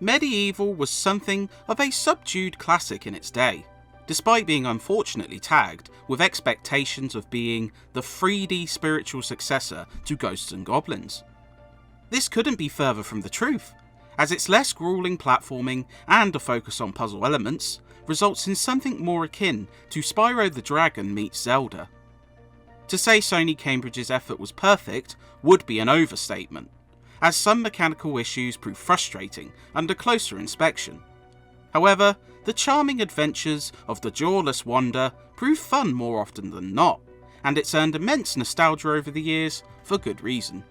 Medieval was something of a subdued classic in its day, despite being unfortunately tagged with expectations of being the 3D spiritual successor to Ghosts and Goblins. This couldn't be further from the truth, as its less grueling platforming and a focus on puzzle elements results in something more akin to Spyro the Dragon meets Zelda. To say Sony Cambridge's effort was perfect would be an overstatement, as some mechanical issues prove frustrating under closer inspection. However, the charming adventures of the Jawless Wonder prove fun more often than not, and it's earned immense nostalgia over the years for good reason.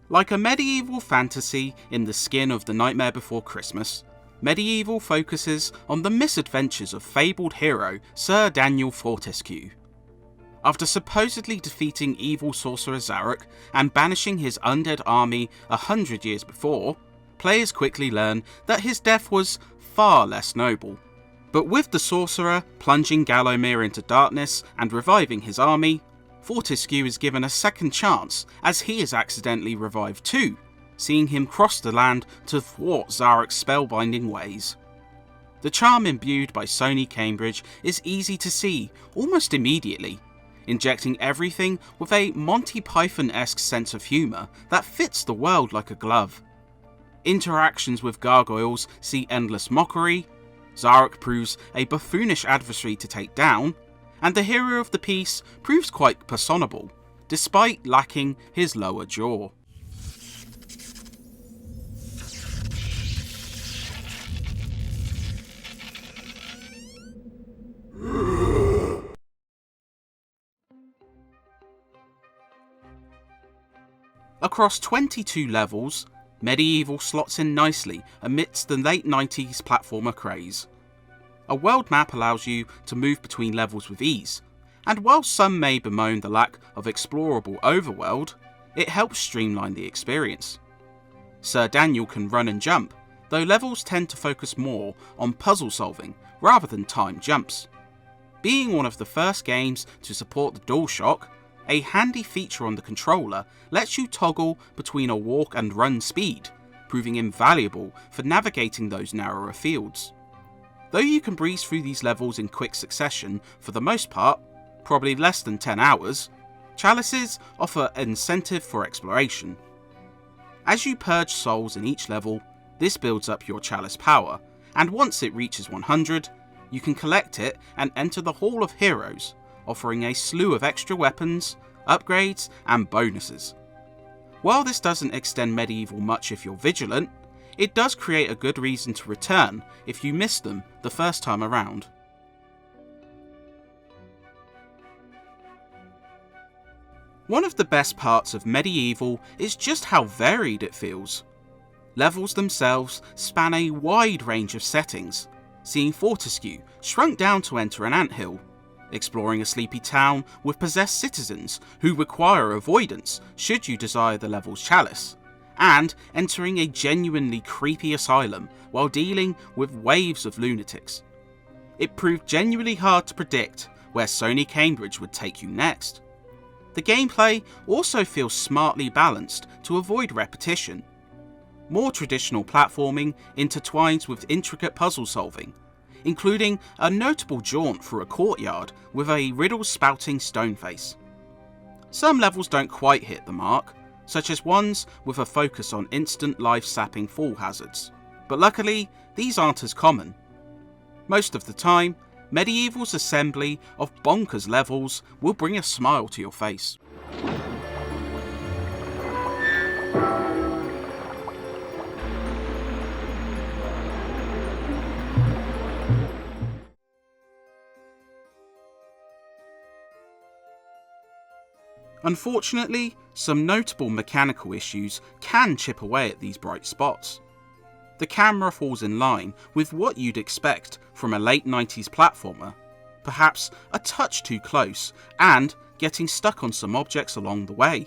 Like a medieval fantasy in the skin of The Nightmare Before Christmas, Medieval focuses on the misadventures of fabled hero Sir Daniel Fortescue. After supposedly defeating evil sorcerer Zarok and banishing his undead army 100 years before, players quickly learn that his death was far less noble. But with the sorcerer plunging Gallowmere into darkness and reviving his army, Fortescue is given a second chance as he is accidentally revived too, seeing him cross the land to thwart Zarok's spellbinding ways. The charm imbued by Sony Cambridge is easy to see almost immediately, injecting everything with a Monty Python-esque sense of humour that fits the world like a glove. Interactions with gargoyles see endless mockery, Zarok proves a buffoonish adversary to take down, and the hero of the piece proves quite personable, despite lacking his lower jaw. Across 22 levels, Medieval slots in nicely amidst the late 90s platformer craze. A world map allows you to move between levels with ease, and while some may bemoan the lack of explorable overworld, it helps streamline the experience. Sir Daniel can run and jump, though levels tend to focus more on puzzle solving rather than timed jumps. Being one of the first games to support the DualShock, a handy feature on the controller lets you toggle between a walk and run speed, proving invaluable for navigating those narrower fields. Though you can breeze through these levels in quick succession for the most part, probably less than 10 hours, chalices offer incentive for exploration. As you purge souls in each level, this builds up your chalice power, and once it reaches 100, you can collect it and enter the Hall of Heroes, offering a slew of extra weapons, upgrades, and bonuses. While this doesn't extend Medieval much if you're vigilant, it does create a good reason to return if you missed them the first time around. One of the best parts of Medieval is just how varied it feels. Levels themselves span a wide range of settings, seeing Fortescue shrunk down to enter an anthill, exploring a sleepy town with possessed citizens who require avoidance should you desire the level's chalice, and entering a genuinely creepy asylum while dealing with waves of lunatics. It proved genuinely hard to predict where Sony Cambridge would take you next. The gameplay also feels smartly balanced to avoid repetition. More traditional platforming intertwines with intricate puzzle solving, including a notable jaunt through a courtyard with a riddle-spouting stone face. Some levels don't quite hit the mark, such as ones with a focus on instant life-sapping fall hazards, but luckily these aren't as common. Most of the time, Medieval's assembly of bonkers levels will bring a smile to your face. Unfortunately, some notable mechanical issues can chip away at these bright spots. The camera falls in line with what you'd expect from a late 90s platformer, perhaps a touch too close and getting stuck on some objects along the way.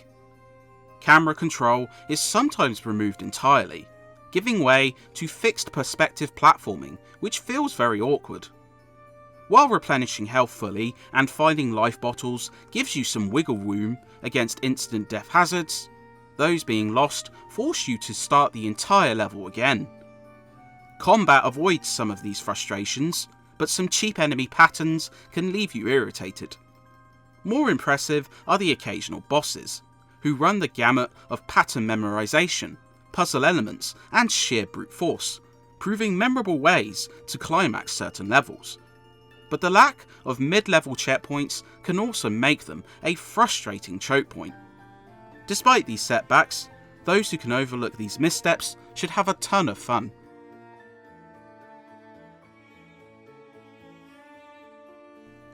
Camera control is sometimes removed entirely, giving way to fixed perspective platforming, which feels very awkward. While replenishing health fully and finding life bottles gives you some wiggle room against instant death hazards, those being lost force you to start the entire level again. Combat avoids some of these frustrations, but some cheap enemy patterns can leave you irritated. More impressive are the occasional bosses, who run the gamut of pattern memorization, puzzle elements, and sheer brute force, proving memorable ways to climax certain levels. But the lack of mid-level checkpoints can also make them a frustrating choke point. Despite these setbacks, those who can overlook these missteps should have a ton of fun.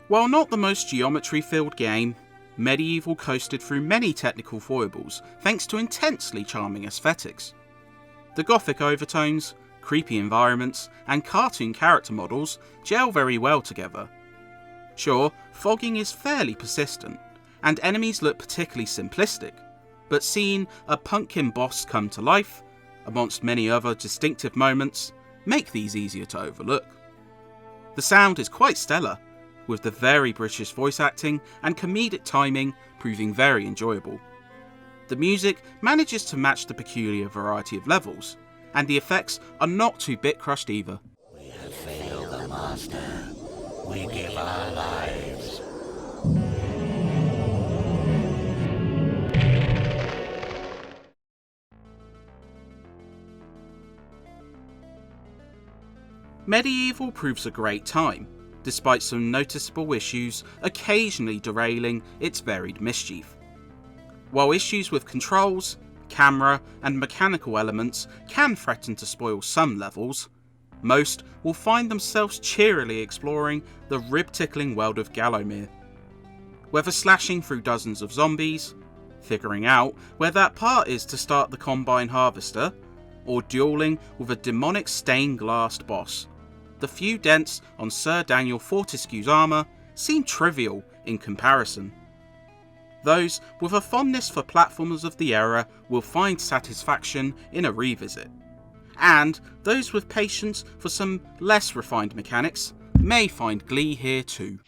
While not the most geometry-filled game, Medieval coasted through many technical foibles thanks to intensely charming aesthetics. The gothic overtones, creepy environments, and cartoon character models gel very well together. Sure, fogging is fairly persistent, and enemies look particularly simplistic, but seeing a pumpkin boss come to life, amongst many other distinctive moments, make these easier to overlook. The sound is quite stellar, with the very British voice acting and comedic timing proving very enjoyable. The music manages to match the peculiar variety of levels, and the effects are not too bit-crushed either. We have failed the Master. We give our lives. Medieval proves a great time, despite some noticeable issues occasionally derailing its varied mischief. While issues with controls, camera, and mechanical elements can threaten to spoil some levels, most will find themselves cheerily exploring the rib-tickling world of Gallowmere. Whether slashing through dozens of zombies, figuring out where that part is to start the Combine Harvester, or dueling with a demonic stained glass boss, the few dents on Sir Daniel Fortescue's armour seem trivial in comparison. Those with a fondness for platformers of the era will find satisfaction in a revisit, and those with patience for some less refined mechanics may find glee here too.